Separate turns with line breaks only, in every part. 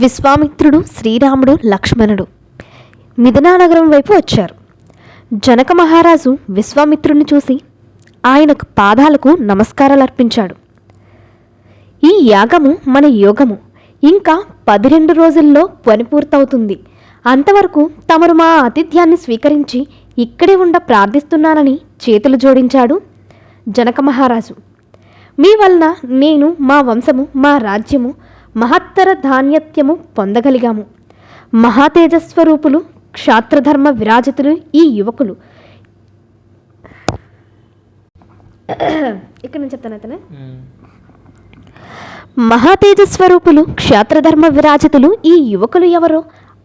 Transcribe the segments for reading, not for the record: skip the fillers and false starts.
విశ్వామిత్రుడు, శ్రీరాముడు, లక్ష్మణుడు మిథినానగరం వైపు వచ్చారు. జనక మహారాజు విశ్వామిత్రుడిని చూసి ఆయన పాదాలకు నమస్కారాలు అర్పించాడు. ఈ యాగము మన యోగము ఇంకా 12 రోజుల్లో పరిపూర్తవుతుంది. అంతవరకు తమరు మా ఆతిథ్యాన్ని స్వీకరించి ఇక్కడే ప్రార్థిస్తున్నానని చేతులు జోడించాడు జనక మహారాజు. మీ వలన నేను, మా వంశము, మా రాజ్యము మహత్తర ధాన్యత్యము పొందగలిగాము. మహాతేజస్వరూపులు, క్షాత్రధర్మ విరాజితులు ఈ యువకులు. ఇక్కడ నేను చెప్తాను అతనే. మహాతేజస్వరూపులు, క్షాత్రధర్మ విరాజితులు ఈ యువకులు ఎవరో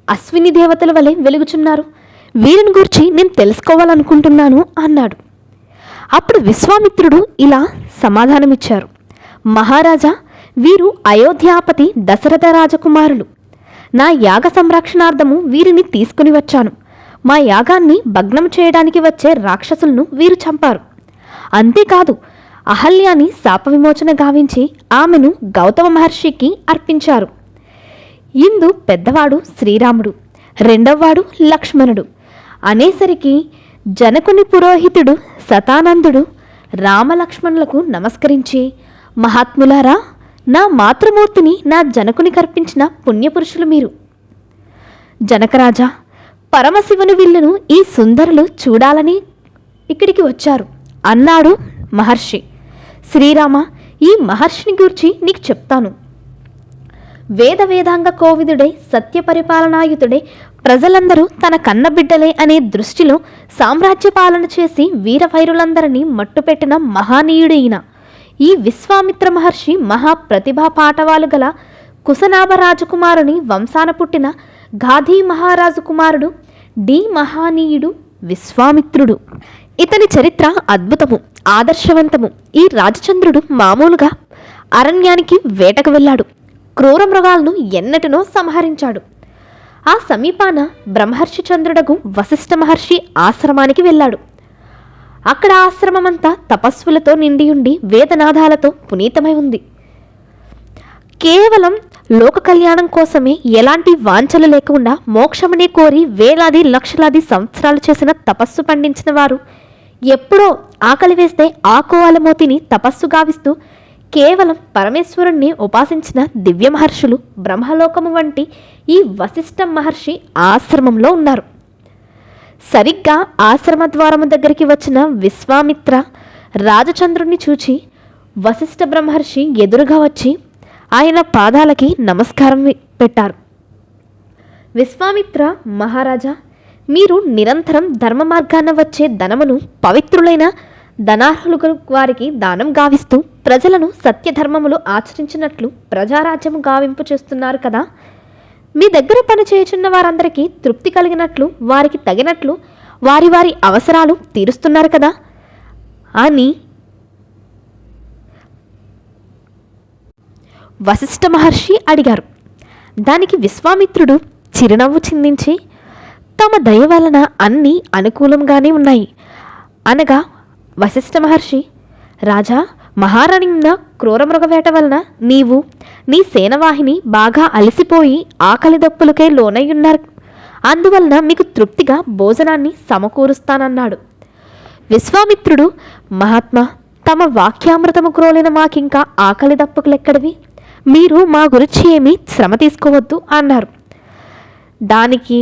అశ్విని దేవతల వలె వెలుగుచున్నారు. వీరిని గూర్చి నేను తెలుసుకోవాలనుకుంటున్నాను అన్నాడు. అప్పుడు విశ్వామిత్రుడు ఇలా సమాధానమిచ్చారు. మహారాజా, వీరు అయోధ్యాపతి దశరథ రాజకుమారులు. నా యాగ సంరక్షణార్థము వీరిని తీసుకుని వచ్చాను. మా యాగాన్ని భగ్నం చేయడానికి వచ్చే రాక్షసులను వీరు చంపారు. అంతేకాదు, అహల్యాని శాప విమోచన గావించి ఆమెను గౌతమ మహర్షికి అర్పించారు. ఇందు పెద్దవాడు శ్రీరాముడు, రెండవవాడు లక్ష్మణుడు అనేసరికి జనకుని పురోహితుడు శతానందుడు రామలక్ష్మణులకు నమస్కరించి, మహాత్ములారా, నా మాతృమూర్తిని నా జనకుని కర్పించిన పుణ్యపురుషులు మీరు. జనకరాజా, పరమశివుని విల్లును ఈ సుందరులు చూడాలని ఇక్కడికి వచ్చారు అన్నాడు మహర్షి. శ్రీరామ, ఈ మహర్షిని గూర్చి నీకు చెప్తాను. వేదాంగ కోవిదుడై, సత్య పరిపాలనాయుతుడై, ప్రజలందరూ తన కన్నబిడ్డలే అనే దృష్టిలో సామ్రాజ్య పాలన చేసి వీరవైరులందరినీ మట్టుపెట్టిన మహానీయుడైన ఈ విశ్వామిత్ర మహర్షి మహాప్రతిభా పాఠవాలు గల కుశనాభ రాజకుమారుని వంశాన పుట్టిన గాధీ మహారాజు కుమారుడు డి మహానీయుడు విశ్వామిత్రుడు. ఇతని చరిత్ర అద్భుతము, ఆదర్శవంతము. ఈ రాజచంద్రుడు మామూలుగా అరణ్యానికి వేటకు వెళ్ళాడు. క్రూర మృగాలను ఎన్నటినో సంహరించాడు. ఆ సమీపాన బ్రహ్మర్షి చంద్రుడగు వశిష్ఠ మహర్షి ఆశ్రమానికి వెళ్ళాడు. అక్కడ ఆశ్రమమంతా తపస్సులతో నిండియుండి వేదనాదాలతో పునీతమై ఉంది. కేవలం లోక కళ్యాణం కోసమే, ఎలాంటి వాంఛలు లేకుండా మోక్షమనే కోరి వేలాది లక్షలాది సంవత్సరాలు చేసిన తపస్సు పండించిన వారు ఎప్పుడో ఆకలి వేస్తే ఆకోవాలమోతిని తపస్సు గావిస్తూ కేవలం పరమేశ్వరుణ్ణి ఉపాసించిన దివ్య మహర్షులు బ్రహ్మలోకము వంటి ఈ వశిష్ఠ మహర్షి ఆశ్రమంలో ఉన్నారు. సరిగ్గా ఆశ్రమ ద్వారము దగ్గరికి వచ్చిన విశ్వామిత్ర రాజచంద్రుణ్ణి చూచి వశిష్ఠ బ్రహ్మర్షి ఎదురుగా వచ్చి ఆయన పాదాలకి నమస్కారం పెట్టారు. విశ్వామిత్ర మహారాజా, మీరు నిరంతరం ధర్మ మార్గాన వచ్చే ధనమును పవిత్రులైన ధనార్హులు వారికి దానం గావిస్తూ ప్రజలను సత్యధర్మములు ఆచరించినట్లు ప్రజారాజ్యము గావింపు చేస్తున్నారు కదా. మీ దగ్గర పనిచేయుచున్న వారందరికీ తృప్తి కలిగినట్లు, వారికి తగినట్లు వారి వారి అవసరాలు తీరుస్తున్నారు కదా అని వశిష్ఠ మహర్షి అడిగారు. దానికి విశ్వామిత్రుడు చిరునవ్వు చిందించి, తమ దయ వలన అన్నీ అనుకూలంగానే ఉన్నాయి అనగా, వశిష్ఠ మహర్షి, రాజా, మహారాణిన క్రూరమృగవేట వలన నీవు, నీ సేనవాహిని బాగా అలసిపోయి ఆకలి దప్పులకే లోనయ్యున్నారు. అందువలన మీకు తృప్తిగా భోజనాన్ని సమకూరుస్తానన్నాడు. విశ్వామిత్రుడు, మహాత్మా, తమ వాక్యామృతము క్రోలిన మాకింకా ఆకలి దప్పులెక్కడివి? మీరు మా గురించి ఏమీ శ్రమ తీసుకోవద్దు అన్నారు. దానికి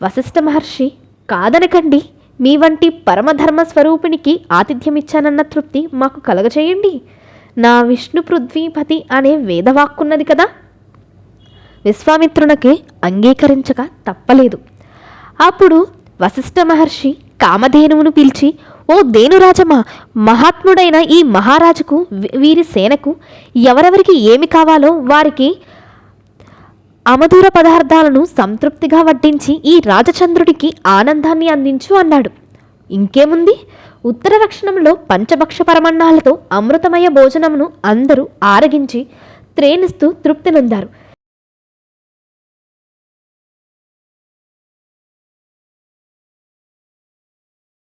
వశిష్ఠ మహర్షి, కాదనకండి, మీ వంటి పరమధర్మ స్వరూపినికి ఆతిథ్యమిచ్చానన్న తృప్తి మాకు కలగచేయండి. నా విష్ణు పృథ్వీపతి అనే వేదవాక్కున్నది కదా. విశ్వామిత్రునికి అంగీకరించక తప్పలేదు. అప్పుడు వశిష్ఠ మహర్షి కామధేనువును పిలిచి, ఓ ధేనురాజమా, మహాత్ముడైన ఈ మహారాజుకు, వీరి సేనకు ఎవరెవరికి ఏమి కావాలో వారికి అమధుర పదార్థాలను సంతృప్తిగా వడ్డించి ఈ రాజచంద్రుడికి ఆనందాన్ని అందించు అన్నాడు. ఇంకేముంది, ఉత్తర దక్షిణంలో పంచభక్ష పరమన్నాలతో అమృతమయ భోజనమును అందరూ ఆరగించి త్రేణిస్తూ తృప్తి నొందారు.